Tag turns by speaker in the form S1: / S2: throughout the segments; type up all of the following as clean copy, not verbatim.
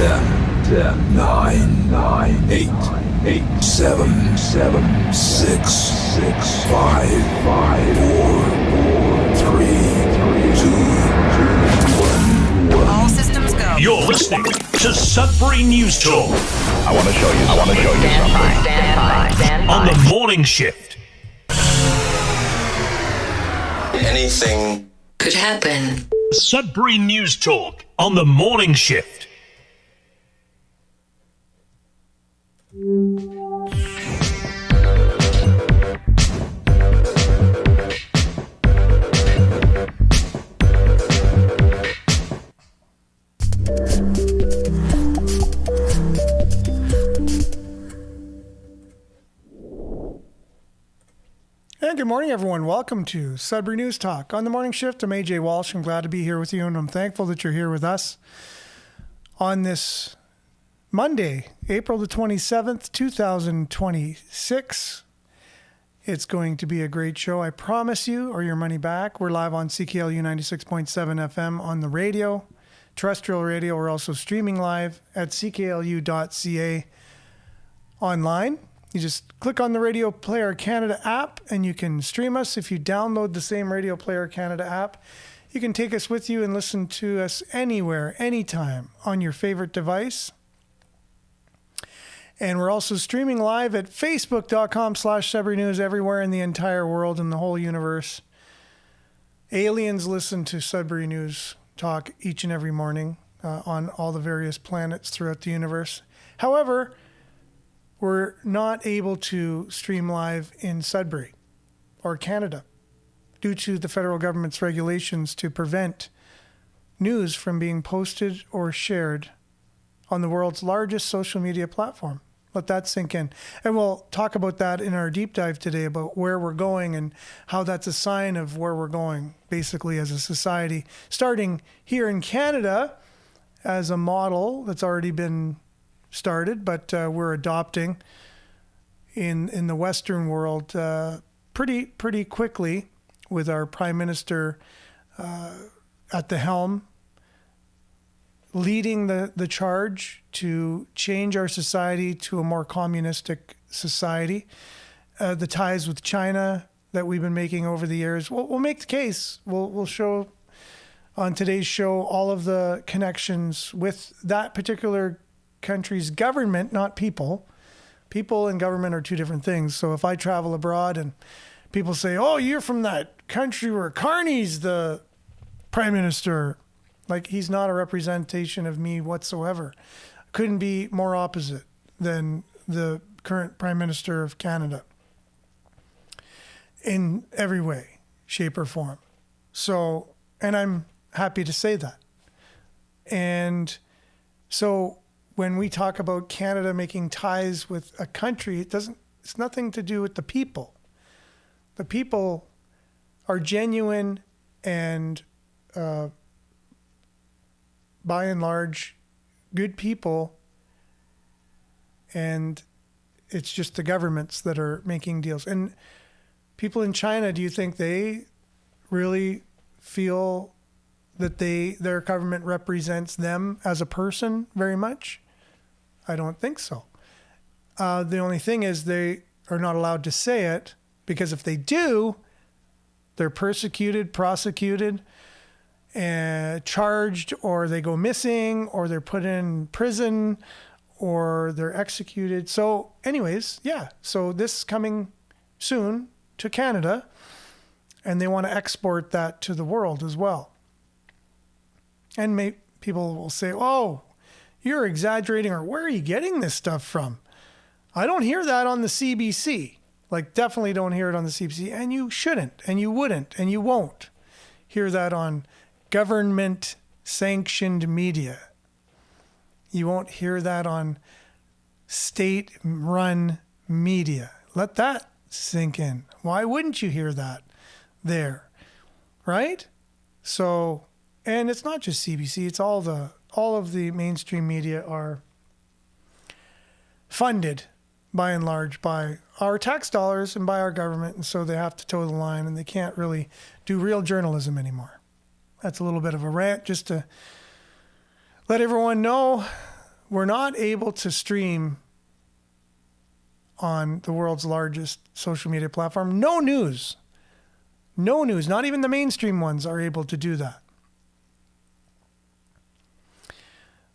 S1: 10, 9, 8, 7, 6, 5, 4, 3, 2, 1.
S2: All systems go.
S3: You're listening to Sudbury News Talk.
S4: I want to show you something.
S2: Stand by.
S3: On the morning shift.
S5: Anything
S2: Could happen.
S3: Sudbury News Talk on the morning shift.
S6: And good morning, everyone. Welcome to Sudbury News Talk. On the morning shift, I'm AJ Walsh. I'm glad to be here with you, and I'm thankful that you're here with us on this Monday, April the 27th, 2026. It's going to be a great show, I promise you, or your money back. We're live on CKLU 96.7 FM on the radio, terrestrial radio. We're also streaming live at cklu.ca online. You just click on the Radio Player Canada app and you can stream us. If you download the same Radio Player Canada app, you can take us with you and listen to us anywhere, anytime on your favorite device. And we're also streaming live at facebook.com/Sudbury News everywhere in the entire world and the whole universe. Aliens listen to Sudbury News Talk each and every morning on all the various planets throughout the universe. However, we're not able to stream live in Sudbury or Canada due to the federal government's regulations to prevent news from being posted or shared on the world's largest social media platform. Let that sink in. And we'll talk about that in our deep dive today about where we're going and how that's a sign of where we're going, basically, as a society, starting here in Canada as a model that's already been started, but we're adopting in the Western world pretty quickly with our Prime Minister at the helm, leading the charge to change our society to a more communistic society. The ties with China that we've been making over the years, we'll make the case. We'll show on today's show all of the connections with that particular country's government, not people. People and government are two different things. So if I travel abroad and people say, oh, you're from that country where Carney's the prime minister, like he's not a representation of me whatsoever. Couldn't be more opposite than the current prime minister of Canada in every way, shape or form. So, and I'm happy to say that. And so when we talk about Canada making ties with a country, it's nothing to do with the people. The people are genuine and by and large good people, and it's just the governments that are making deals. And people in China, do you think they really feel that their government represents them as a person very much? I don't think so. The only thing is they are not allowed to say it, because if they do, they're persecuted, prosecuted, and charged, or they go missing, or they're put in prison, or they're executed. So anyways, yeah. So this is coming soon to Canada, and they want to export that to the world as well. And people will say, oh, you're exaggerating, or where are you getting this stuff from? I don't hear that on the CBC. Like, definitely don't hear it on the CBC. And you shouldn't, and you wouldn't, and you won't hear that on government-sanctioned media. You won't hear that on state-run media. Let that sink in. Why wouldn't you hear that there? Right? So, and it's not just CBC, it's all of the mainstream media are funded by and large by our tax dollars and by our government, and so they have to toe the line, and they can't really do real journalism anymore. That's a little bit of a rant just to let everyone know we're not able to stream on the world's largest social media platform. No news, not even the mainstream ones are able to do that.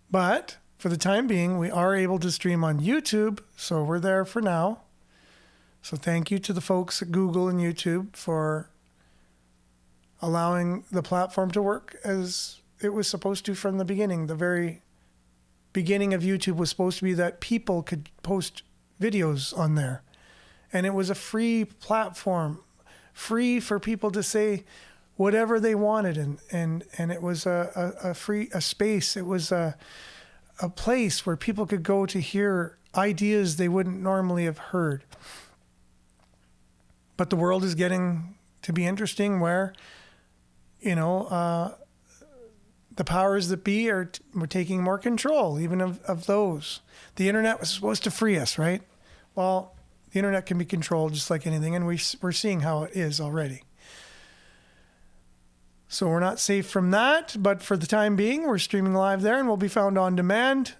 S6: But for the time being, we are able to stream on YouTube, so we're there for now. So thank you to the folks at Google and YouTube for allowing the platform to work as it was supposed to from the beginning. The very beginning of YouTube was supposed to be that people could post videos on there. And it was a free platform, free for people to say whatever they wanted. And it was a space. It was a place where people could go to hear ideas they wouldn't normally have heard. But the world is getting to be interesting where, the powers that be are taking more control, even of those. The internet was supposed to free us, right? Well, the internet can be controlled just like anything, and we're seeing how it is already. So we're not safe from that, but for the time being, we're streaming live there, and we'll be found on demand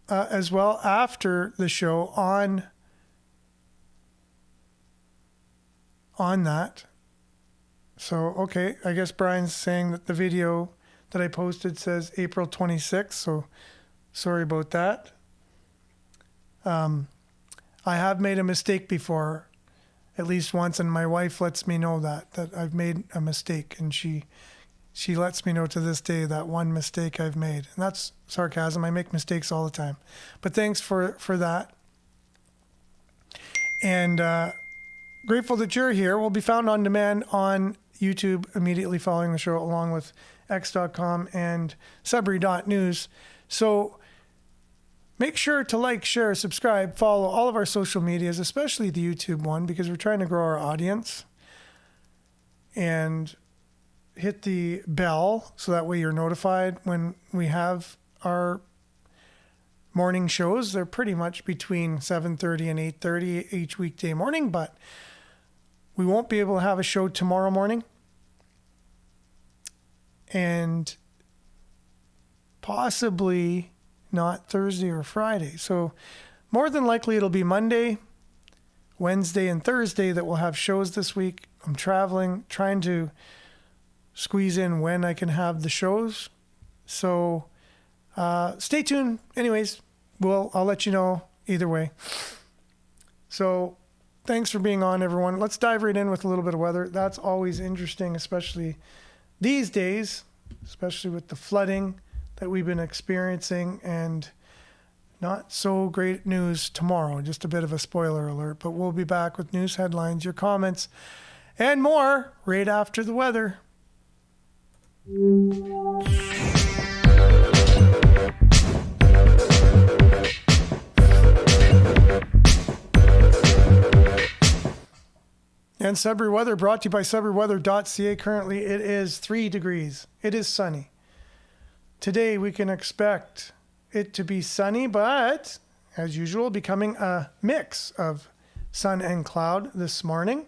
S6: as well after the show on that. So, okay, I guess Brian's saying that the video that I posted says April 26th, so sorry about that. I have made a mistake before, at least once, and my wife lets me know that I've made a mistake, and she lets me know to this day that one mistake I've made. And that's sarcasm. I make mistakes all the time. But thanks for that. And grateful that you're here. We'll be found on demand on YouTube immediately following the show, along with x.com and Sudbury.news. So make sure to like, share, subscribe, follow all of our social medias, especially the YouTube one, because we're trying to grow our audience. And hit the bell so that way you're notified when we have our morning shows. They're pretty much between 7:30 and 8:30 each weekday morning, but we won't be able to have a show tomorrow morning. And possibly not Thursday or Friday. So more than likely it'll be Monday, Wednesday, and Thursday that we'll have shows this week. I'm traveling, trying to squeeze in when I can have the shows. So stay tuned. Anyways, I'll let you know either way. So thanks for being on, everyone. Let's dive right in with a little bit of weather. That's always interesting, especially these days, especially with the flooding that we've been experiencing, and not so great news tomorrow. Just a bit of a spoiler alert, but we'll be back with news headlines, your comments, and more right after the weather. And Sudbury weather brought to you by SudburyWeather.ca. Currently, it is 3 degrees. It is sunny. Today, we can expect it to be sunny, but as usual, becoming a mix of sun and cloud this morning.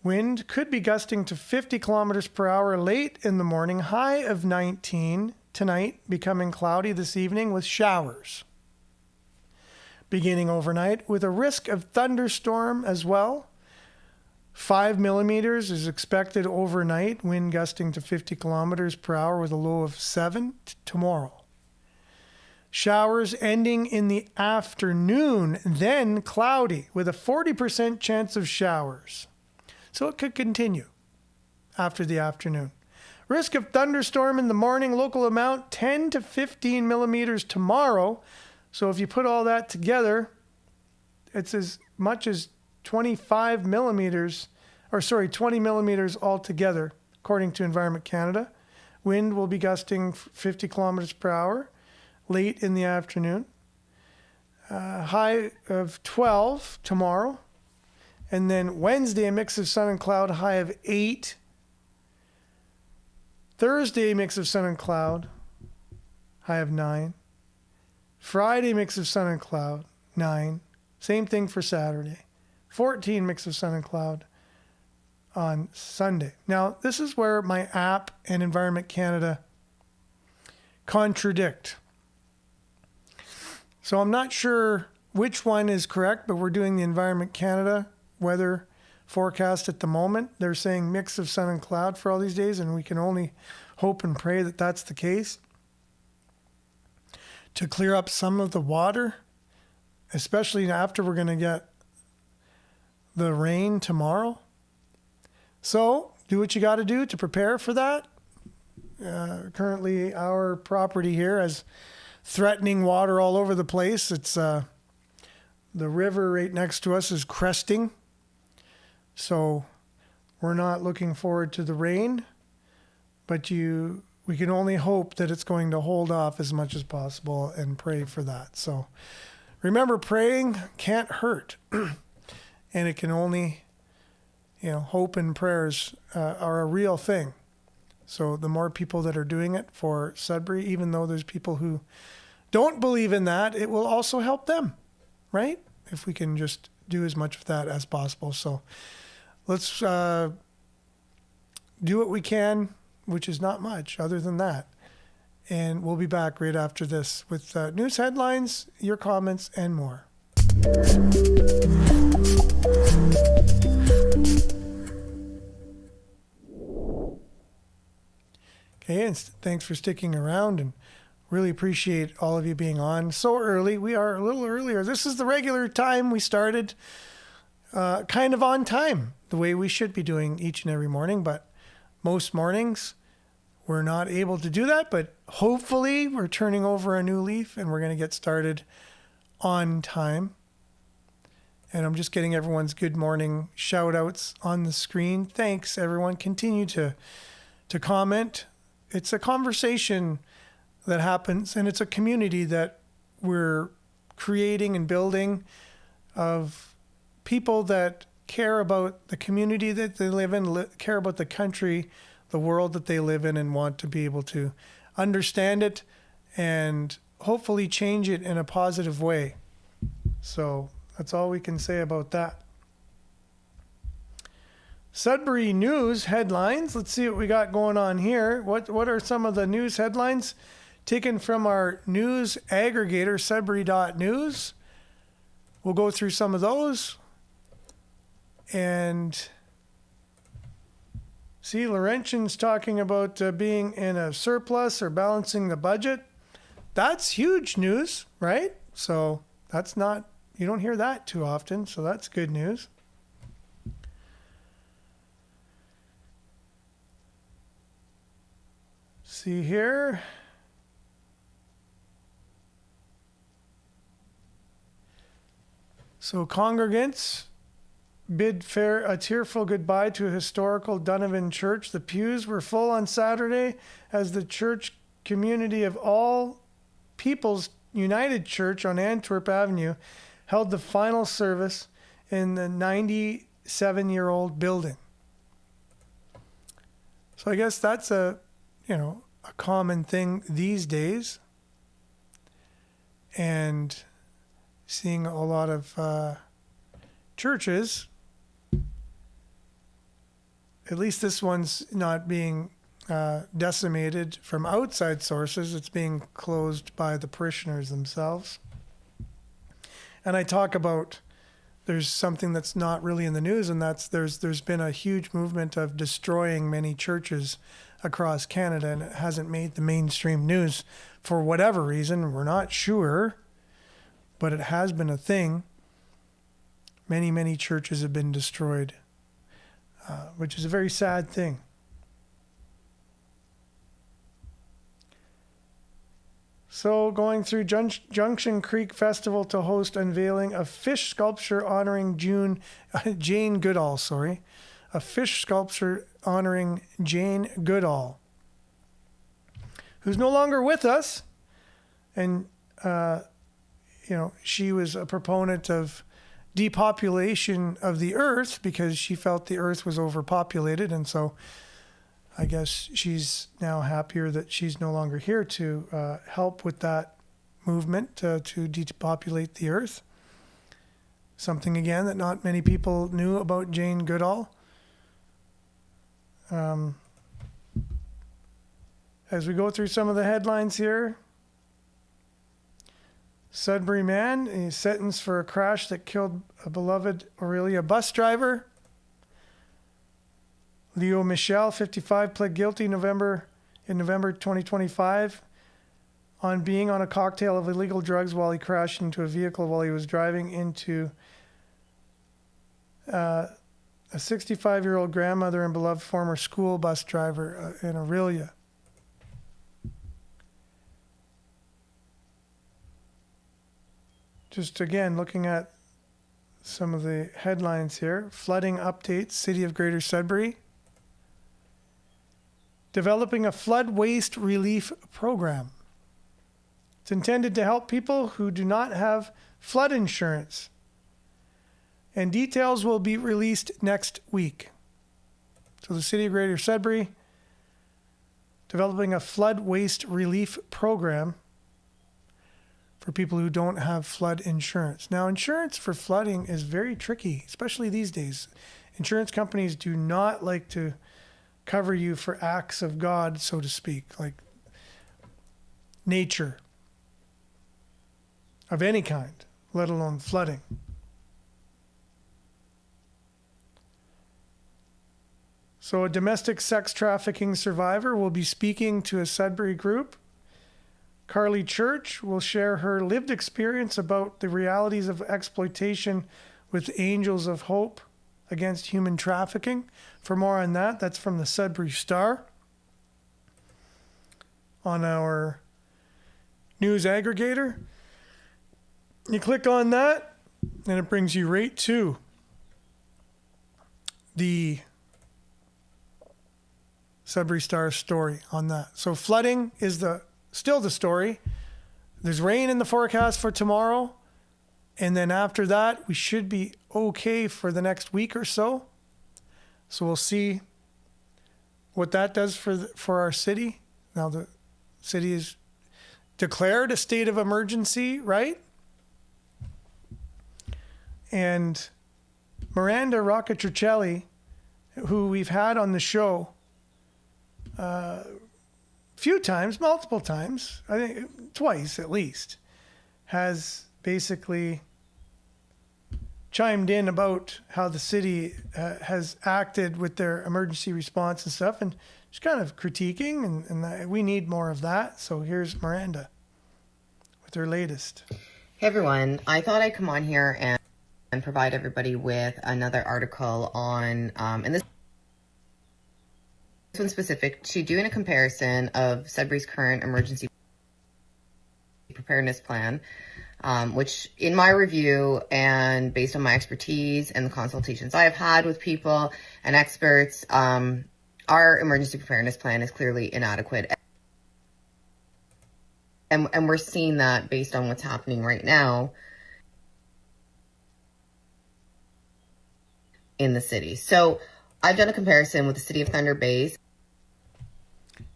S6: Wind could be gusting to 50 kilometers per hour late in the morning, high of 19 tonight, becoming cloudy this evening with showers. Beginning overnight with a risk of thunderstorm as well. 5 millimeters is expected overnight, wind gusting to 50 kilometers per hour with a low of 7 tomorrow. Showers ending in the afternoon, then cloudy with a 40% chance of showers. So it could continue after the afternoon. Risk of thunderstorm in the morning, local amount 10 to 15 millimeters tomorrow. So if you put all that together, it's as much as 20 millimeters altogether, according to Environment Canada. Wind will be gusting 50 kilometers per hour late in the afternoon. High of 12 tomorrow. And then Wednesday, a mix of sun and cloud, high of 8. Thursday, mix of sun and cloud, high of 9. Friday, mix of sun and cloud, 9. Same thing for Saturday. 14 mix of sun and cloud on Sunday. Now, this is where my app and Environment Canada contradict. So I'm not sure which one is correct, but we're doing the Environment Canada weather forecast at the moment. They're saying mix of sun and cloud for all these days, and we can only hope and pray that that's the case. To clear up some of the water, especially after we're going to get the rain tomorrow. So do what you got to do to prepare for that. Currently, our property here has threatening water all over the place. It's the river right next to us is cresting. So we're not looking forward to the rain, but we can only hope that it's going to hold off as much as possible and pray for that. So remember, praying can't hurt. And it can only, hope and prayers are a real thing. So the more people that are doing it for Sudbury, even though there's people who don't believe in that, it will also help them, right? If we can just do as much of that as possible. So let's do what we can, which is not much other than that. And we'll be back right after this with news headlines, your comments, and more. Okay, and thanks for sticking around, and really appreciate all of you being on so early. We are a little earlier. This is the regular time we started, kind of on time, the way we should be doing each and every morning, but most mornings we're not able to do that, but hopefully we're turning over a new leaf and we're going to get started on time. And I'm just getting everyone's good morning shout outs on the screen. Thanks, everyone. Continue to comment. It's a conversation that happens, and it's a community that we're creating and building of people that care about the community that they live in, care about the country, the world that they live in, and want to be able to understand it and hopefully change it in a positive way. So that's all we can say about that. Sudbury news headlines. Let's see what we got going on here. What are some of the news headlines taken from our news aggregator, Sudbury.news? We'll go through some of those. And see, Laurentian's talking about being in a surplus or balancing the budget. That's huge news, right? So that's not, you don't hear that too often, so that's good news. See here. So congregants bid a tearful goodbye to a historical Donovan church. The pews were full on Saturday as the church community of All People's United Church on Antwerp Avenue held the final service in the 97-year-old building. So I guess that's a common thing these days. And seeing a lot of churches, at least this one's not being decimated from outside sources. It's being closed by the parishioners themselves. And I talk about there's something that's not really in the news, and that's there's been a huge movement of destroying many churches across Canada, and it hasn't made the mainstream news for whatever reason. We're not sure, but it has been a thing. Many, many churches have been destroyed, which is a very sad thing. So going through Junction Creek Festival to host unveiling a fish sculpture honoring Jane Goodall, a fish sculpture honoring Jane Goodall, who's no longer with us. And, she was a proponent of depopulation of the earth because she felt the earth was overpopulated. And so I guess she's now happier that she's no longer here to help with that movement to depopulate the earth. Something, again, that not many people knew about Jane Goodall. As we go through some of the headlines here, Sudbury man is sentenced for a crash that killed a beloved Aurelia bus driver. Leo Michel, 55, pled guilty in November 2025 on being on a cocktail of illegal drugs while he crashed into a vehicle while he was driving into a 65-year-old grandmother and beloved former school bus driver in Aurelia. Just again, looking at some of the headlines here. Flooding updates, City of Greater Sudbury. Developing a flood waste relief program. It's intended to help people who do not have flood insurance. And details will be released next week. So the City of Greater Sudbury developing a flood waste relief program for people who don't have flood insurance. Now, insurance for flooding is very tricky, especially these days. Insurance companies do not like to cover you for acts of God, so to speak, like nature of any kind, let alone flooding. So a domestic sex trafficking survivor will be speaking to a Sudbury group. Carly Church will share her lived experience about the realities of exploitation with Angels of Hope against human trafficking. For more on that, that's from the Sudbury Star on our news aggregator. You click on that, and it brings you right to the Sudbury Star story on that. So flooding is still the story. There's rain in the forecast for tomorrow. And then after that, we should be okay for the next week or so. So we'll see what that does for our city. Now the city is declared a state of emergency, right? And Miranda Roccatricelli, who we've had on the show multiple times, I think twice at least, has basically chimed in about how the city has acted with their emergency response and stuff, and she's kind of critiquing, and we need more of that. So here's Miranda with her latest.
S4: Hey everyone, I thought I'd come on here and provide everybody with another article on, and this one specific to doing a comparison of Sudbury's current emergency preparedness plan, which in my review and based on my expertise and the consultations I have had with people and experts, our emergency preparedness plan is clearly inadequate. And we're seeing that based on what's happening right now in the city. So I've done a comparison with the city of Thunder Bay.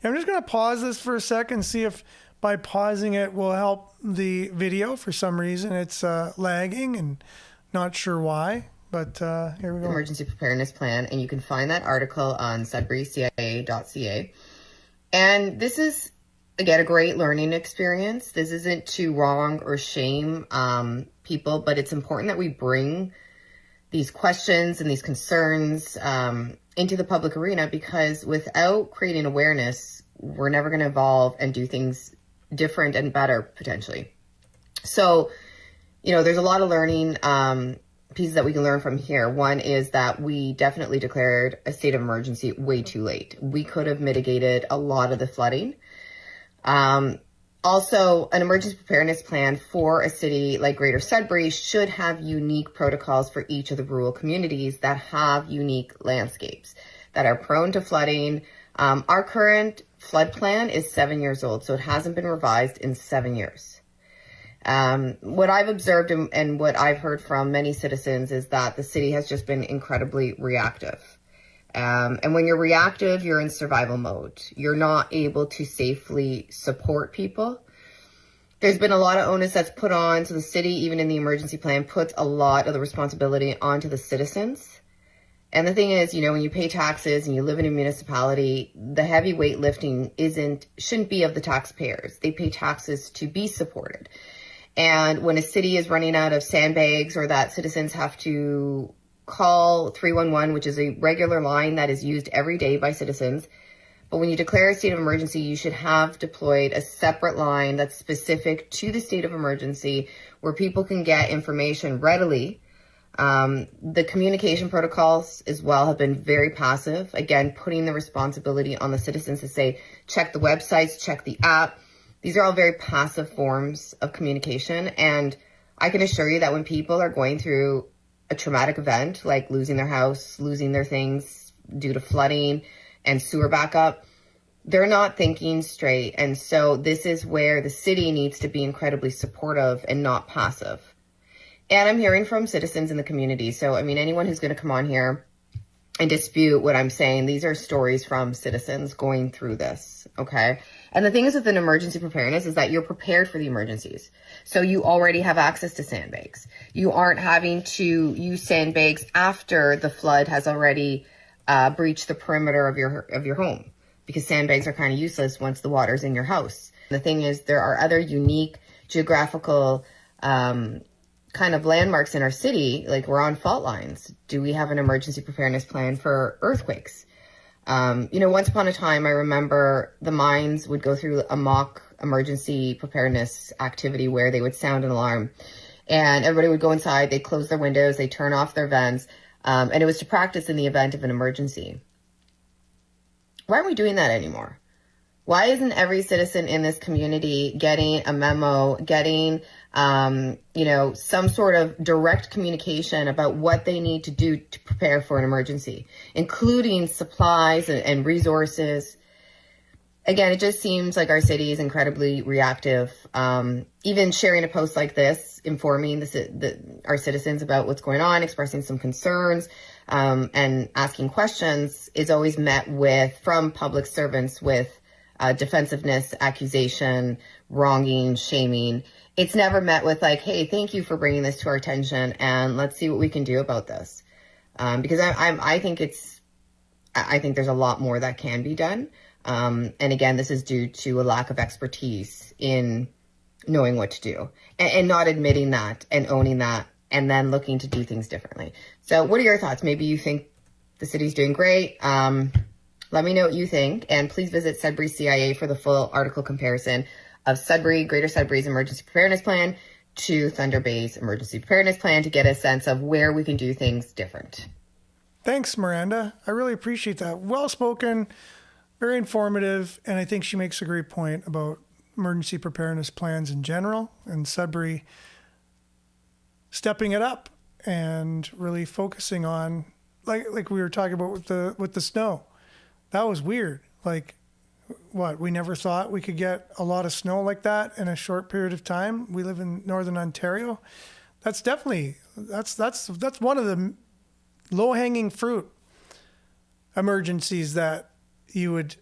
S6: I'm just going to pause this for a second, see if by pausing it will help the video. For some reason, it's lagging and not sure why, but here we go.
S4: Emergency preparedness plan, and you can find that article on sudburycia.ca. And this is, again, a great learning experience. This isn't to wrong or shame people, but it's important that we bring these questions and these concerns into the public arena, because without creating awareness, we're never going to evolve and do things different and better potentially. So, there's a lot of learning pieces that we can learn from here. One is that we definitely declared a state of emergency way too late. We could have mitigated a lot of the flooding. Also, an emergency preparedness plan for a city like Greater Sudbury should have unique protocols for each of the rural communities that have unique landscapes that are prone to flooding. Our current flood plan is 7 years old, so it hasn't been revised in 7 years. What I've observed and what I've heard from many citizens is that the city has just been incredibly reactive. And when you're reactive, you're in survival mode. You're not able to safely support people. There's been a lot of onus that's put on to the city, even in the emergency plan, puts a lot of the responsibility onto the citizens. And the thing is, when you pay taxes and you live in a municipality, the heavy weight lifting shouldn't be of the taxpayers. They pay taxes to be supported. And when a city is running out of sandbags, or that citizens have to call 311, which is a regular line that is used every day by citizens. But when you declare a state of emergency, you should have deployed a separate line that's specific to the state of emergency where people can get information readily. The communication protocols as well have been very passive. Again, putting the responsibility on the citizens to say, check the websites, check the app. These are all very passive forms of communication. And I can assure you that when people are going through a traumatic event, like losing their house, losing their things due to flooding and sewer backup, they're not thinking straight. And so this is where the city needs to be incredibly supportive and not passive. And I'm hearing from citizens in the community. So, I mean, anyone who's going to come on here and dispute what I'm saying, these are stories from citizens going through this, okay? And the thing is with an emergency preparedness is that you're prepared for the emergencies. So you already have access to sandbags. You aren't having to use sandbags after the flood has already breached the perimeter of your home, because sandbags are kind of useless once the water's in your house. The thing is, there are other unique geographical kind of landmarks in our city, like we're on fault lines. Do we have an emergency preparedness plan for earthquakes? Once upon a time, I remember the mines would go through a mock emergency preparedness activity where they would sound an alarm and everybody would go inside, they'd close their windows, they'd turn off their vents, and it was to practice in the event of an emergency. Why aren't we doing that anymore? Why isn't every citizen in this community getting a memo, getting, some sort of direct communication about what they need to do to prepare for an emergency, including supplies and resources? Again, it just seems like our city is incredibly reactive. Even sharing a post like this, informing our citizens about what's going on, expressing some concerns, and asking questions is always met from public servants with defensiveness, accusation, wronging, shaming. It's never met with like, hey, thank you for bringing this to our attention and let's see what we can do about this. Because I think there's a lot more that can be done. And again, this is due to a lack of expertise in knowing what to do and not admitting that and owning that and then looking to do things differently. So what are your thoughts? Maybe you think the city's doing great. Let me know what you think, and please visit Sudbury CIA for the full article comparison of Greater Sudbury's emergency preparedness plan to Thunder Bay's emergency preparedness plan to get a sense of where we can do things different.
S6: Thanks, Miranda. I really appreciate that. Well-spoken, very informative, and I think she makes a great point about emergency preparedness plans in general, and Sudbury stepping it up and really focusing on, like we were talking about with the snow. That was weird. Like, what? We never thought we could get a lot of snow like that in a short period of time. We live in Northern Ontario. That's definitely that's one of the low-hanging fruit emergencies that you would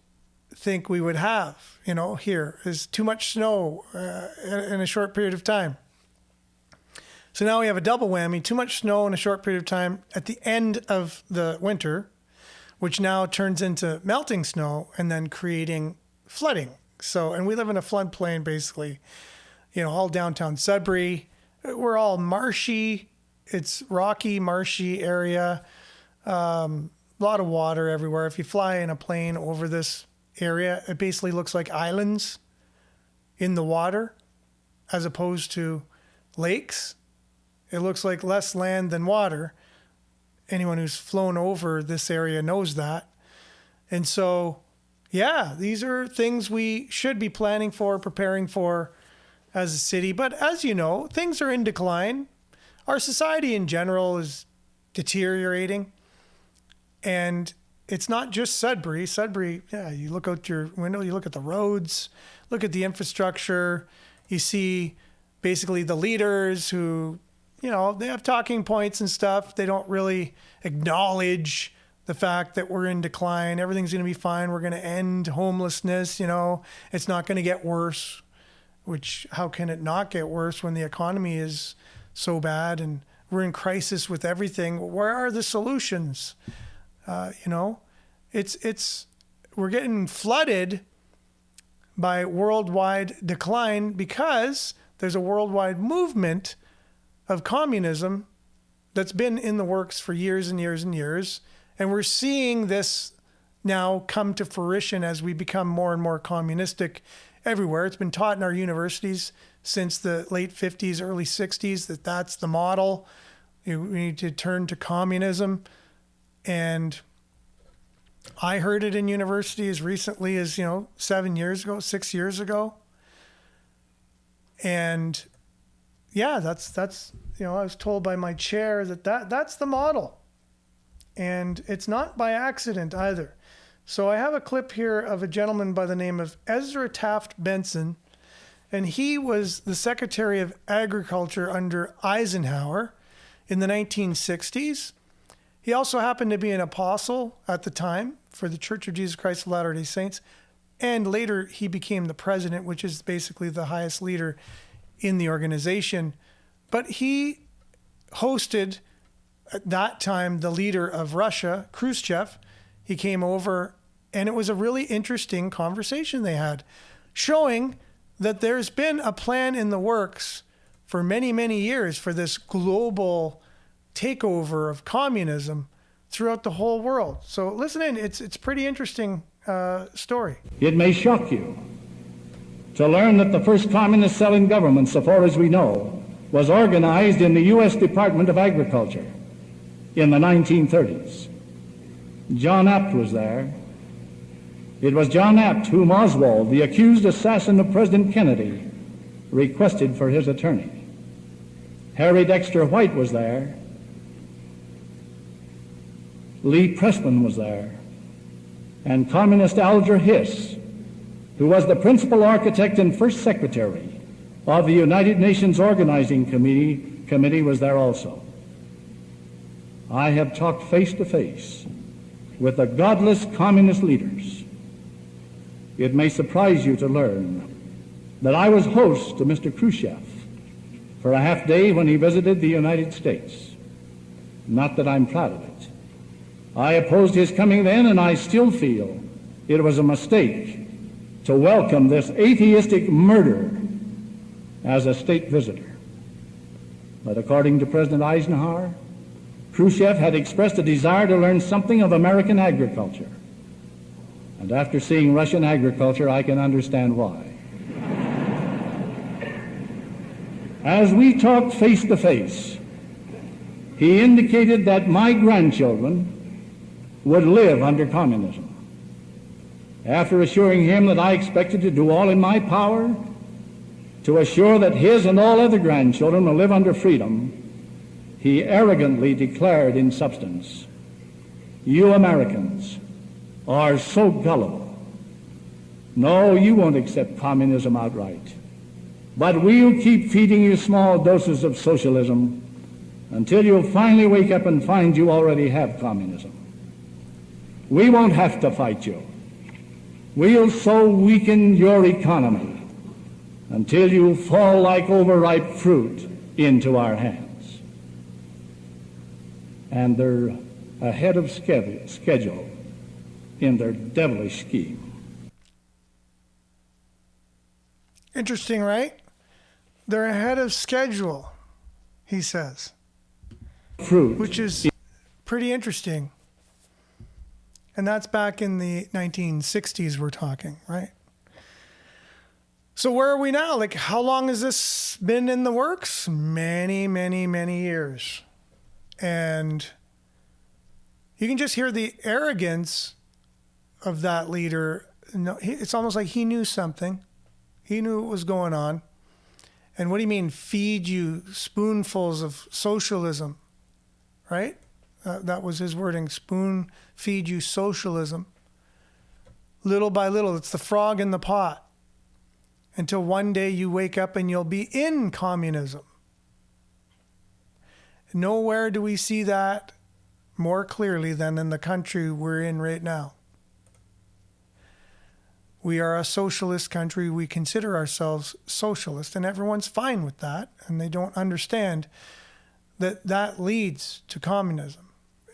S6: think we would have. Here is too much snow in a short period of time. So now we have a double whammy: too much snow in a short period of time at the end of the winter, which now turns into melting snow and then creating flooding. And we live in a floodplain, basically, all downtown Sudbury. We're all marshy. It's rocky, marshy area. A lot of water everywhere. If you fly in a plane over this area, it basically looks like islands in the water as opposed to lakes. It looks like less land than water. Anyone who's flown over this area knows that. And so, yeah, these are things we should be planning for, preparing for as a city. But as you know, things are in decline. Our society in general is deteriorating. And it's not just Sudbury. Sudbury, yeah, you look out your window, you look at the roads, look at the infrastructure. You see basically the leaders who, they have talking points and stuff. They don't really acknowledge the fact that we're in decline. Everything's going to be fine. We're going to end homelessness. It's not going to get worse, which how can it not get worse when the economy is so bad and we're in crisis with everything? Where are the solutions? We're getting flooded by worldwide decline because there's a worldwide movement of communism that's been in the works for years and years and years. And we're seeing this now come to fruition as we become more and more communistic everywhere. It's been taught in our universities since the late 50s, early 60s that that's the model. We need to turn to communism. And I heard it in university as recently as, 7 years ago, 6 years ago. And yeah, that's I was told by my chair that's the model. And it's not by accident either. So I have a clip here of a gentleman by the name of Ezra Taft Benson, and he was the Secretary of Agriculture under Eisenhower in the 1960s. He also happened to be an apostle at the time for the Church of Jesus Christ of Latter-day Saints, and later he became the president, which is basically the highest leader in the organization. But he hosted, at that time, the leader of Russia, Khrushchev. He came over, and it was a really interesting conversation they had, showing that there's been a plan in the works for many, many years for this global takeover of communism throughout the whole world. So listen in. It's pretty interesting story.
S7: It may shock you to learn that the first communist selling government, so far as we know, was organized in the U.S. Department of Agriculture in the 1930s. John Abt was there. It was John Abt whom Oswald, the accused assassin of President Kennedy, requested for his attorney. Harry Dexter White was there. Lee Pressman was there. And Communist Alger Hiss, who was the principal architect and first secretary of the United Nations Organizing Committee was there also. I have talked face to face with the godless communist leaders. It may surprise you to learn that I was host to Mr. Khrushchev for a half day when he visited the United States. Not that I'm proud of it. I opposed his coming then, and I still feel it was a mistake to welcome this atheistic murderer as a state visitor. But according to President Eisenhower, Khrushchev had expressed a desire to learn something of American agriculture. And after seeing Russian agriculture, I can understand why. As we talked face to face, he indicated that my grandchildren would live under communism. After assuring him that I expected to do all in my power to assure that his and all other grandchildren will live under freedom, he arrogantly declared in substance, "You Americans are so gullible. No, you won't accept communism outright. But we'll keep feeding you small doses of socialism until you'll finally wake up and find you already have communism. We won't have to fight you. We'll so weaken your economy until you fall like overripe fruit into our hands." And they're ahead of schedule in their devilish scheme.
S6: Interesting, right? They're ahead of schedule, he says.
S7: Fruit.
S6: Which is pretty interesting. And that's back in the 1960s we're talking, right? So where are we now? Like, how long has this been in the works? Many, many, many years. And you can just hear the arrogance of that leader. No, it's almost like he knew something. He knew what was going on. And what do you mean, feed you spoonfuls of socialism, right? That was his wording, spoon feed you socialism. Little by little, it's the frog in the pot. Until one day you wake up and you'll be in communism. Nowhere do we see that more clearly than in the country we're in right now. We are a socialist country. We consider ourselves socialist, and everyone's fine with that, and they don't understand that that leads to communism.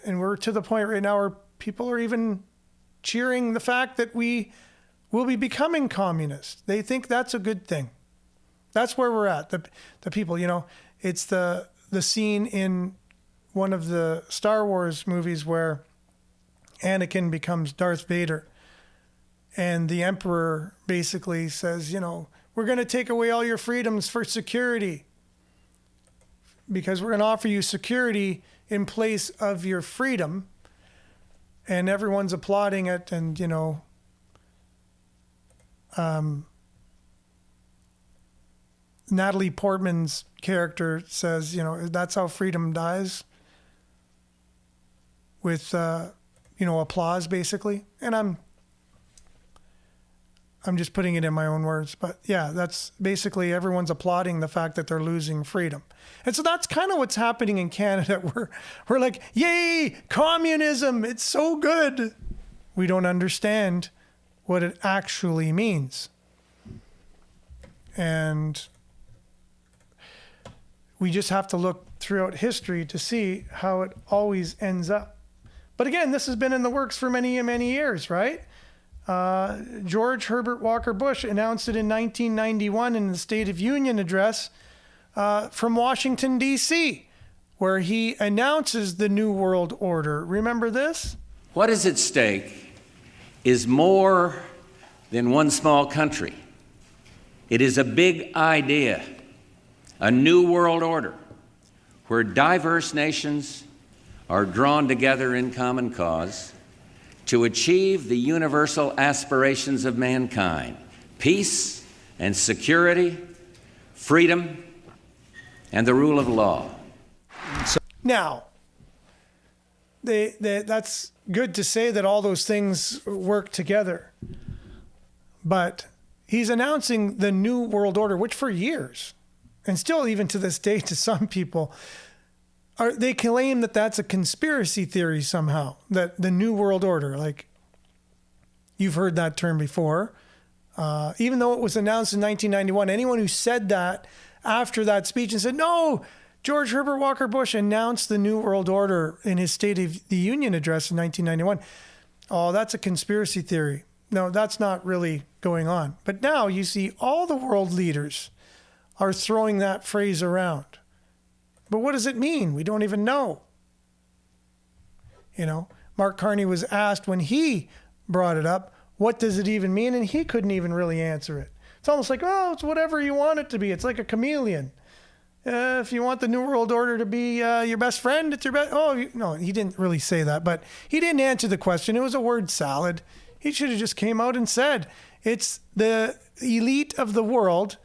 S6: And we're to the point right now where people are even cheering the fact that we will be becoming communist. They think that's a good thing. That's where we're at. The people, it's the scene in one of the Star Wars movies where Anakin becomes Darth Vader. And the Emperor basically says, we're going to take away all your freedoms for security. Because we're going to offer you security in place of your freedom. And everyone's applauding it. And, Natalie Portman's character says, that's how freedom dies. With, applause, basically. And I'm just putting it in my own words. But yeah, that's basically everyone's applauding the fact that they're losing freedom. And so that's kind of what's happening in Canada. We're like, yay, communism, it's so good. We don't understand what it actually means. And we just have to look throughout history to see how it always ends up. But again, this has been in the works for many, many years, right? George Herbert Walker Bush announced it in 1991 in the State of Union address from Washington, D.C., where he announces the New World Order. Remember this?
S8: What is at stake is more than one small country. It is a big idea, a new world order, where diverse nations are drawn together in common cause to achieve the universal aspirations of mankind: peace and security, freedom, and the rule of law.
S6: Now, that's good to say that all those things work together. But he's announcing the New World Order, which for years, and still even to this day to some people, they claim that that's a conspiracy theory somehow, that the New World Order, like you've heard that term before, even though it was announced in 1991, anyone who said that after that speech and said, no, George Herbert Walker Bush announced the New World Order in his State of the Union address in 1991. Oh, that's a conspiracy theory. No, that's not really going on. But now you see all the world leaders are throwing that phrase around. But what does it mean? We don't even know. Mark Carney was asked when he brought it up, what does it even mean? And he couldn't even really answer it. It's almost like, it's whatever you want it to be. It's like a chameleon. If you want the New World Order to be your best friend, it's your best. No, he didn't really say that, but he didn't answer the question. It was a word salad. He should have just came out and said, it's the elite of the world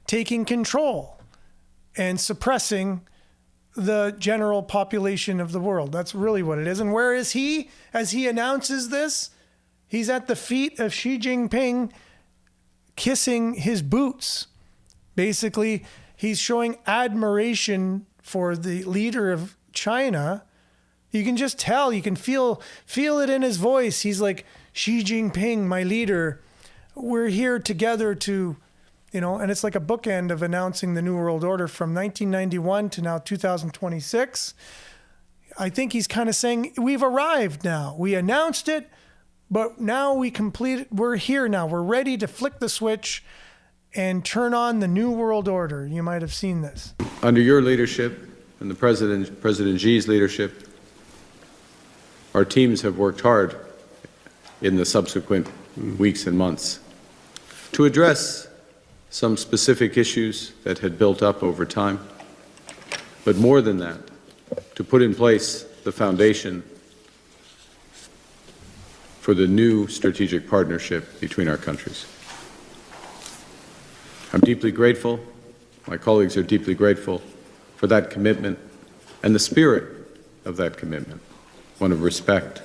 S6: taking control and suppressing the general population of the world. That's really what it is. And where is he as he announces this? He's at the feet of Xi Jinping, kissing his boots. Basically, he's showing admiration for the leader of China. You can just tell, you can feel it in his voice. He's like, Xi Jinping, my leader, we're here together to, and it's like a bookend of announcing the New World Order from 1991 to now 2026. I think he's kind of saying, we've arrived now. We announced it, but now we complete it. We're here now. We're ready to flick the switch and turn on the New World Order. You might have seen this.
S9: Under your leadership and the President Xi's leadership, our teams have worked hard in the subsequent weeks and months to address some specific issues that had built up over time, but more than that, to put in place the foundation for the new strategic partnership between our countries. I'm deeply grateful, my colleagues are deeply grateful for that commitment and the spirit of that commitment, one of respect,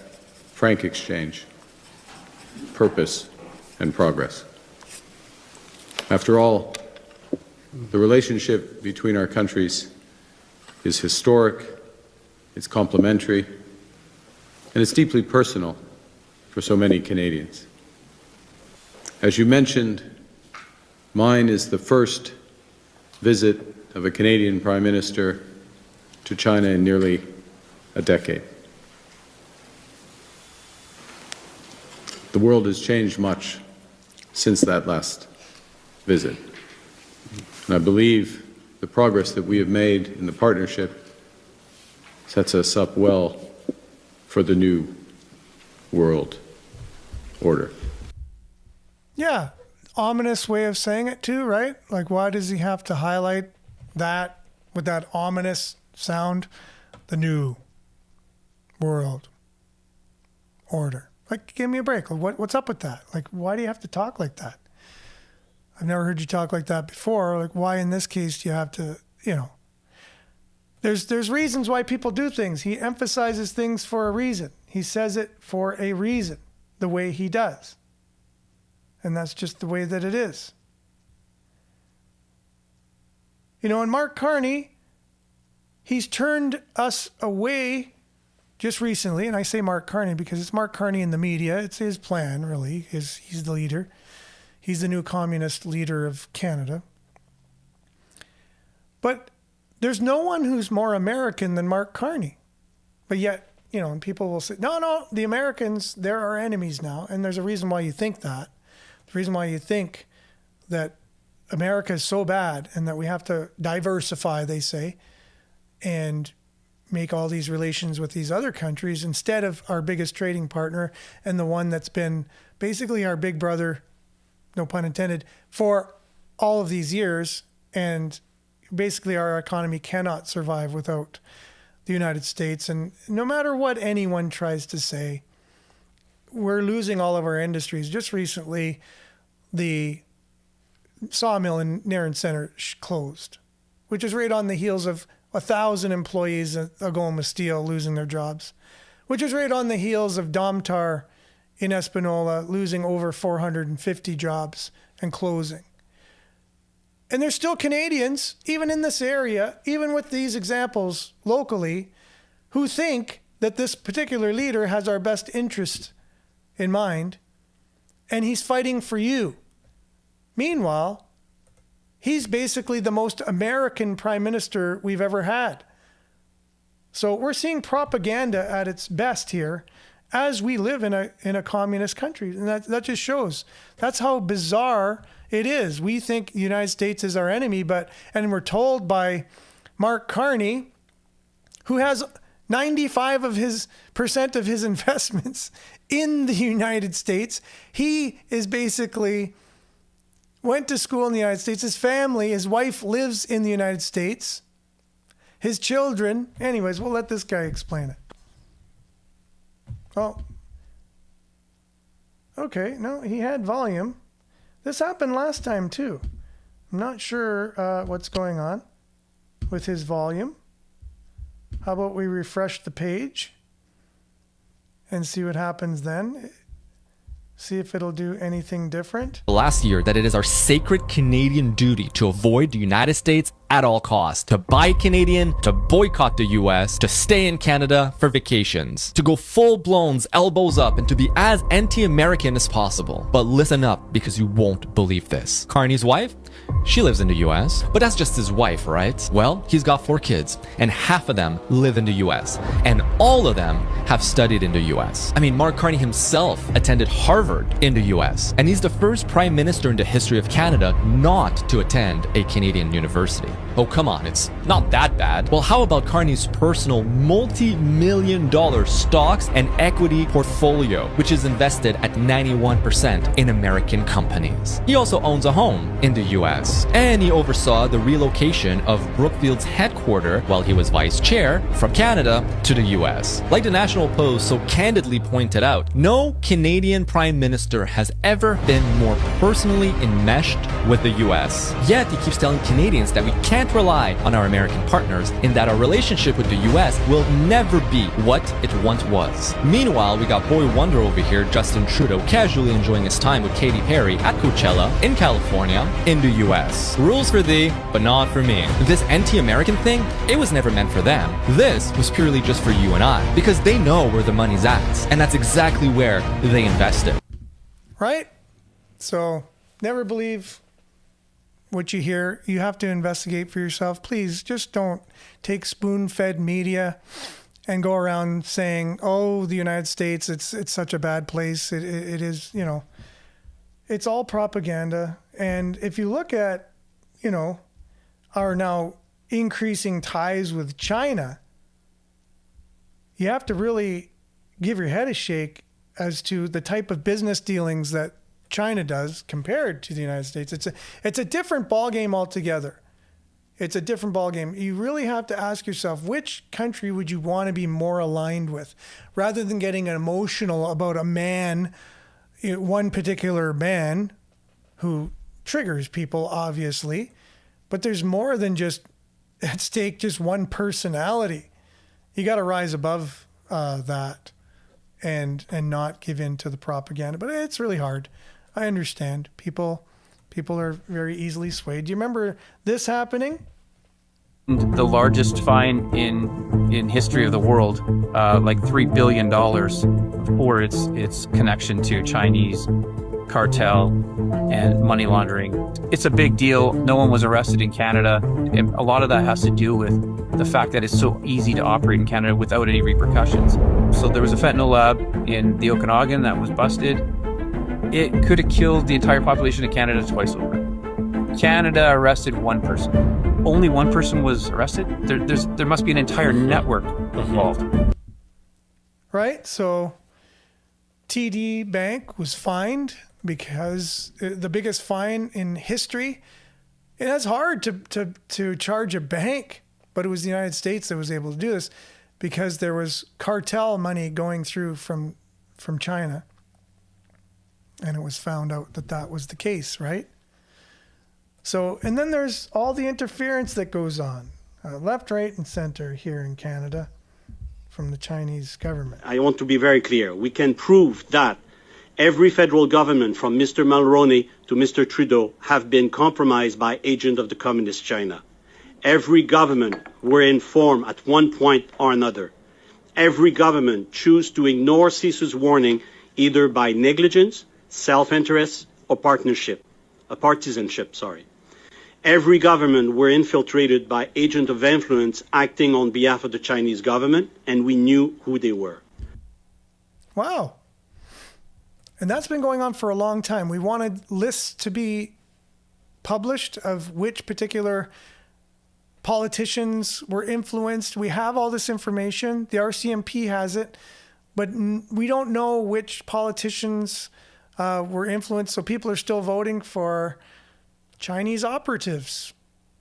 S9: frank exchange, purpose, and progress. After all, the relationship between our countries is historic, it's complementary, and it's deeply personal for so many Canadians. As you mentioned, mine is the first visit of a Canadian Prime Minister to China in nearly a decade. The world has changed much since that last visit. And I believe the progress that we have made in the partnership sets us up well for the new world order.
S6: Yeah, ominous way of saying it too, right? Like, why does he have to highlight that with that ominous sound? The new world order. Like, give me a break. What's up with that? Like, why do you have to talk like that? I've never heard you talk like that before. Like, why in this case do you have to, There's reasons why people do things. He emphasizes things for a reason. He says it for a reason, the way he does. And that's just the way that it is. And Mark Carney, he's turned us away just recently, and I say Mark Carney because it's Mark Carney in the media. It's his plan, really. He's the leader. He's the new communist leader of Canada. But there's no one who's more American than Mark Carney. But yet, and people will say, no, the Americans, they're our enemies now. And there's a reason why you think that. The reason why you think that America is so bad and that we have to diversify, they say, and make all these relations with these other countries instead of our biggest trading partner and the one that's been basically our big brother, no pun intended, for all of these years. And basically our economy cannot survive without the United States. And no matter what anyone tries to say, we're losing all of our industries. Just recently, the sawmill in Nairn Center closed, which is right on the heels of 1,000 employees at Algoma Steel losing their jobs, which is right on the heels of Domtar in Espanola losing over 450 jobs and closing. And there's still Canadians, even in this area, even with these examples locally, who think that this particular leader has our best interest in mind, and he's fighting for you. Meanwhile, he's basically the most American prime minister we've ever had. So we're seeing propaganda at its best here as we live in a communist country. And that just shows. That's how bizarre it is. We think the United States is our enemy, and we're told by Mark Carney, who has 95% of his investments in the United States. He is basically went to school in the United States. His family, his wife lives in the United States. His children. Anyways, we'll let this guy explain it. Oh. Okay, no, he had volume. This happened last time too. I'm not sure what's going on with his volume. How about we refresh the page and see what happens then? See if it'll do anything different.
S10: Last year that it is our sacred Canadian duty to avoid the United States at all costs, to buy Canadian, to boycott the US, to stay in Canada for vacations, to go full-blown elbows up and to be as anti-American as possible. But listen up, because you won't believe this. Carney's wife? She lives in the US, but that's just his wife, right? Well, he's got 4 kids, and half of them live in the US, and all of them have studied in the US. I mean, Mark Carney himself attended Harvard in the US, and he's the first prime minister in the history of Canada not to attend a Canadian university. Oh, come on, it's not that bad. Well, how about Carney's personal multi-million-dollar stocks and equity portfolio, which is invested at 91% in American companies? He also owns a home in the US, and he oversaw the relocation of Brookfield's headquarters while he was vice chair from Canada to the US. Like the National Post so candidly pointed out, no Canadian prime minister has ever been more personally enmeshed with the US. Yet he keeps telling Canadians that we can't rely on our American partners and that our relationship with the US will never be what it once was. Meanwhile, we got boy wonder over here, Justin Trudeau, casually enjoying his time with Katy Perry at Coachella in California in the US. Rules for thee, but not for me. This anti-American thing, it was never meant for them. This was purely just for you and I, because they know where the money's at, and that's exactly where they invested.
S6: Right? So, never believe what you hear. You have to investigate for yourself. Please, just don't take spoon-fed media and go around saying, oh, the United States, it's such a bad place. It is, it's all propaganda. And if you look at, are now increasing ties with China, you have to really give your head a shake as to the type of business dealings that China does compared to the United States. It's a different ballgame altogether. It's a different ballgame. You really have to ask yourself, which country would you want to be more aligned with, rather than getting emotional about a man, one particular man who triggers people, obviously. But there's more than just at stake, just one personality. You got to rise above that and not give in to the propaganda. But it's really hard. I understand. People are very easily swayed. Do you remember this happening?
S11: The largest fine in history of the world, like $3 billion for its connection to Chinese cartel and money laundering. It's a big deal. No one was arrested in Canada, and a lot of that has to do with the fact that it's so easy to operate in Canada without any repercussions. So there was a fentanyl lab in the Okanagan that was busted. It could have killed the entire population of Canada twice over. Canada arrested one person. Only one person was arrested? There must be an entire network involved.
S6: Right? So TD Bank was fined because the biggest fine in history. And that's hard to charge a bank, but it was the United States that was able to do this because there was cartel money going through from China. And it was found out that was the case, right? So, and then there's all the interference that goes on, left, right, and center here in Canada from the Chinese government.
S12: I want to be very clear. We can prove that every federal government, from Mr. Mulroney to Mr. Trudeau, have been compromised by agents of the Communist China. Every government were informed at one point or another. Every government choose to ignore CISA's warning either by negligence, self-interest, or partisanship. Every government were infiltrated by agents of influence acting on behalf of the Chinese government, and we knew who they were.
S6: Wow. And that's been going on for a long time. We wanted lists to be published of which particular politicians were influenced. We have all this information. The RCMP has it, but we don't know which politicians were influenced. So people are still voting for Chinese operatives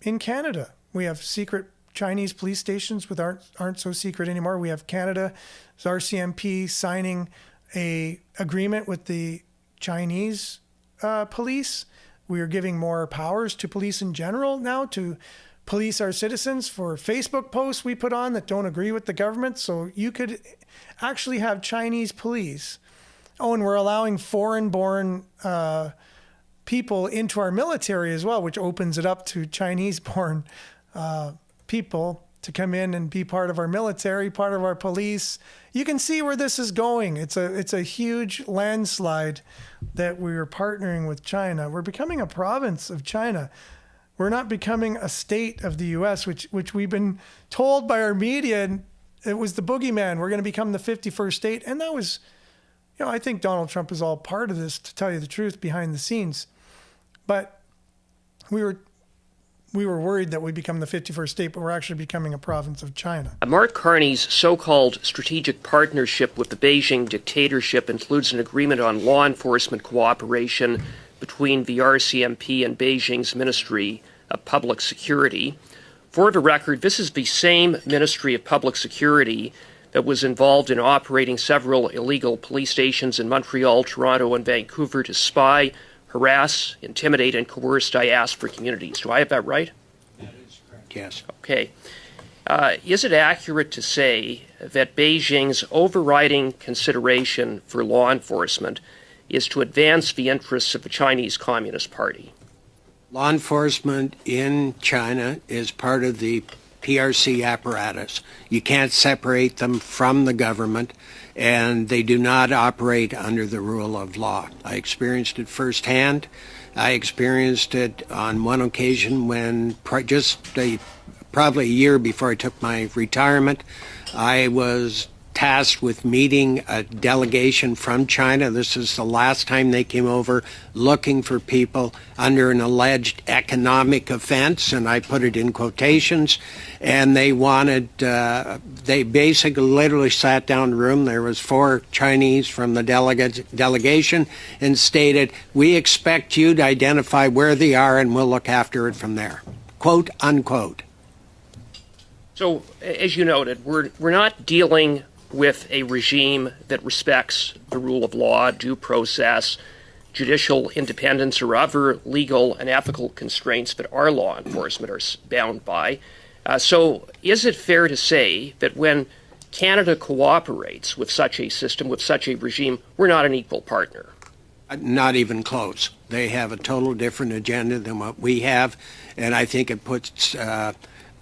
S6: in Canada. We have secret Chinese police stations with aren't so secret anymore. We have Canada's RCMP signing a agreement with the Chinese police. We are giving more powers to police in general now to police our citizens for Facebook posts we put on that don't agree with the government. So you could actually have Chinese police. Oh, and we're allowing foreign-born people into our military as well, which opens it up to Chinese-born people to come in and be part of our military, part of our police. You can see where this is going. It's a huge landslide that we are partnering with China. We're becoming a province of China. We're not becoming a state of the U.S., which we've been told by our media. And it was the boogeyman. We're going to become the 51st state. And that was, I think Donald Trump is all part of this, to tell you the truth, behind the scenes. But we were worried that we become the 51st state, but we're actually becoming a province of China.
S13: Mark Carney's so-called strategic partnership with the Beijing dictatorship includes an agreement on law enforcement cooperation between the RCMP and Beijing's Ministry of Public Security. For the record, this is the same Ministry of Public Security that was involved in operating several illegal police stations in Montreal, Toronto, and Vancouver to spy, harass, intimidate, and coerce diaspora communities. Do I have that right?
S12: That is correct. Yes.
S13: Okay. Is it accurate to say that Beijing's overriding consideration for law enforcement is to advance the interests of the Chinese Communist Party?
S14: Law enforcement in China is part of the PRC apparatus. You can't separate them from the government, and they do not operate under the rule of law. I experienced it firsthand. I experienced it on one occasion when probably a year before I took my retirement, I was tasked with meeting a delegation from China. This is the last time they came over looking for people under an alleged economic offense, and I put it in quotations. And they wanted, they basically literally sat down in the room. There was 4 Chinese from the delegation and stated, "We expect you to identify where they are and we'll look after it from there." Quote, unquote.
S13: So, as you noted, we're not dealing with a regime that respects the rule of law, due process, judicial independence, or other legal and ethical constraints that our law enforcement are bound by. So, is it fair to say that when Canada cooperates with such a system, with such a regime, we're not an equal partner?
S14: Not even close. They have a total different agenda than what we have, and I think it puts...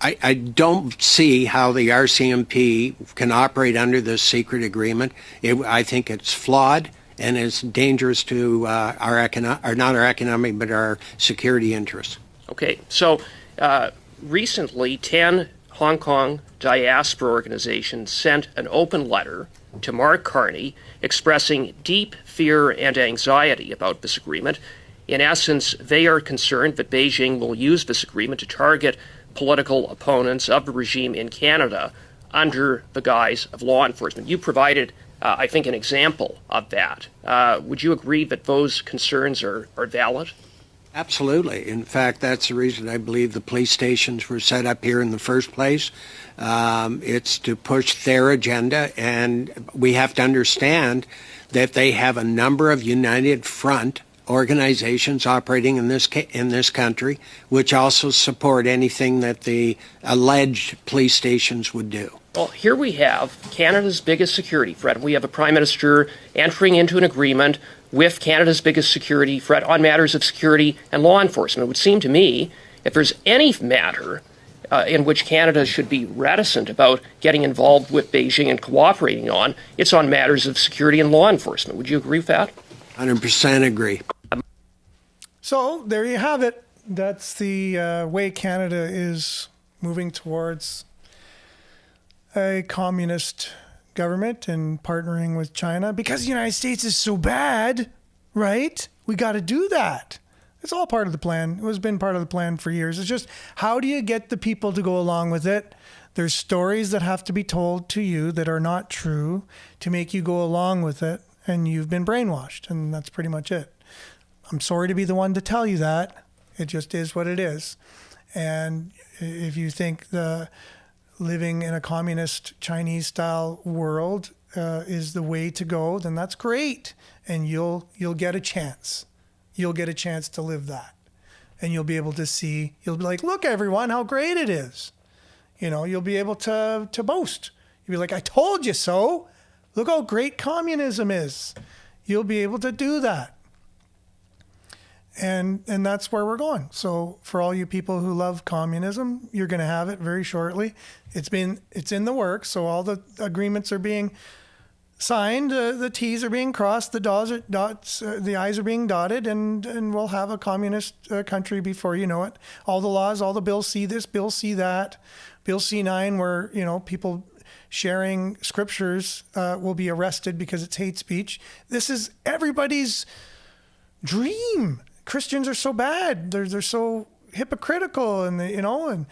S14: I don't see how the RCMP can operate under this secret agreement. I think it's flawed and it's dangerous to not our economic, but our security interests.
S13: Okay, so recently 10 Hong Kong diaspora organizations sent an open letter to Mark Carney expressing deep fear and anxiety about this agreement. In essence, they are concerned that Beijing will use this agreement to target political opponents of the regime in Canada under the guise of law enforcement. You provided, I think, an example of that. Would you agree that those concerns are valid?
S14: Absolutely. In fact, that's the reason I believe the police stations were set up here in the first place. It's to push their agenda, and we have to understand that they have a number of united front organizations operating in this country, which also support anything that the alleged police stations would do.
S13: Well, here we have Canada's biggest security threat. We have a prime minister entering into an agreement with Canada's biggest security threat on matters of security and law enforcement. It would seem to me, if there's any matter in which Canada should be reticent about getting involved with Beijing and cooperating on, it's on matters of security and law enforcement. Would you agree with that?
S14: 100% agree.
S6: So there you have it. That's the way Canada is moving towards a communist government and partnering with China because the United States is so bad, right? We got to do that. It's all part of the plan. It has been part of the plan for years. It's just, how do you get the people to go along with it? There's stories that have to be told to you that are not true to make you go along with it, and you've been brainwashed, and that's pretty much it. I'm sorry to be the one to tell you that. It just is what it is. And if you think the living in a communist Chinese-style world is the way to go, then that's great, and you'll get a chance. You'll get a chance to live that, and you'll be able to see. You'll be like, "Look, everyone, how great it is!" You know, you'll be able to boast. You'll be like, "I told you so. Look how great communism is." You'll be able to do that. And that's where we're going. So for all you people who love communism, you're going to have it very shortly. It's in the works. So all the agreements are being signed. The T's are being crossed. The I's are being dotted, and we'll have a communist country before you know it. All the laws, all the bills see this, Bill C that, Bill C9, where people sharing scriptures will be arrested because it's hate speech. This is everybody's dream. Christians are so bad. They're so hypocritical, and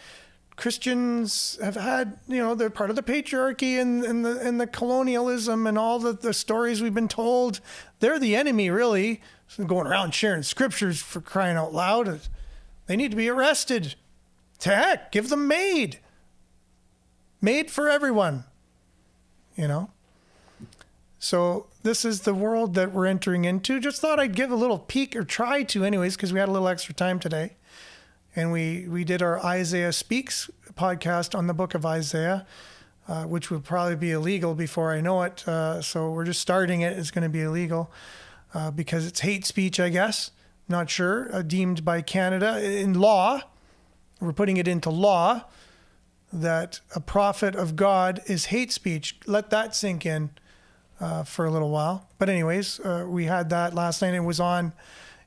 S6: Christians have had, they're part of the patriarchy and the colonialism and all the stories we've been told. They're the enemy, really. So going around sharing scriptures, for crying out loud. They need to be arrested. To heck, give them made for everyone, So this is the world that we're entering into. Just thought I'd give a little peek, or try to anyways, because we had a little extra time today. And we did our Isaiah Speaks podcast on the book of Isaiah, which would probably be illegal before I know it. So we're just starting it. It's going to be illegal because it's hate speech, I guess. Not sure. Deemed by Canada in law. We're putting it into law that a prophet of God is hate speech. Let that sink in. For a little while, but anyways, we had that last night. It was on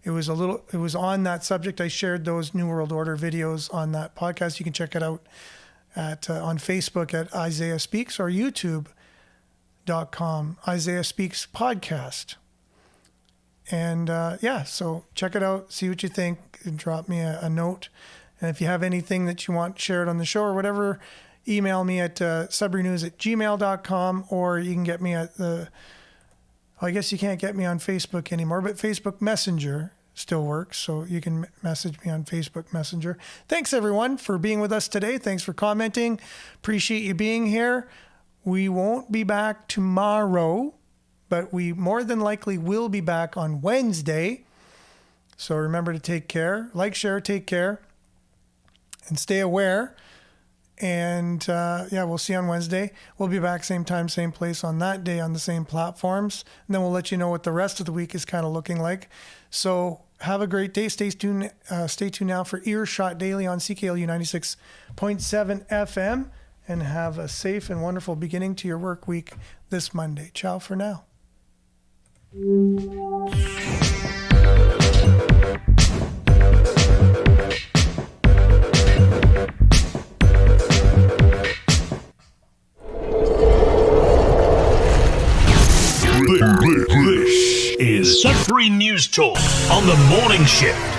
S6: that subject. I shared those New World Order videos on that podcast. You can check it out on Facebook at Isaiah Speaks, or YouTube facebook.com, Isaiah Speaks Podcast. And so check it out, see what you think, and drop me a note. And if you have anything that you want shared on the show or whatever, email me at sudburynews@gmail.com, or you can get me at I guess you can't get me on Facebook anymore, but Facebook Messenger still works, so you can message me on Facebook Messenger. Thanks, everyone, for being with us today. Thanks for commenting. Appreciate you being here. We won't be back tomorrow, but we more than likely will be back on Wednesday. So remember to take care. Like, share, take care, and stay aware. And we'll see you on Wednesday. We'll be back same time, same place on that day on the same platforms. And then we'll let you know what the rest of the week is kind of looking like. So have a great day. Stay tuned now for Earshot Daily on CKLU 96.7 FM. And have a safe and wonderful beginning to your work week this Monday. Ciao for now.
S3: This is Sudbury News Talk on the morning shift.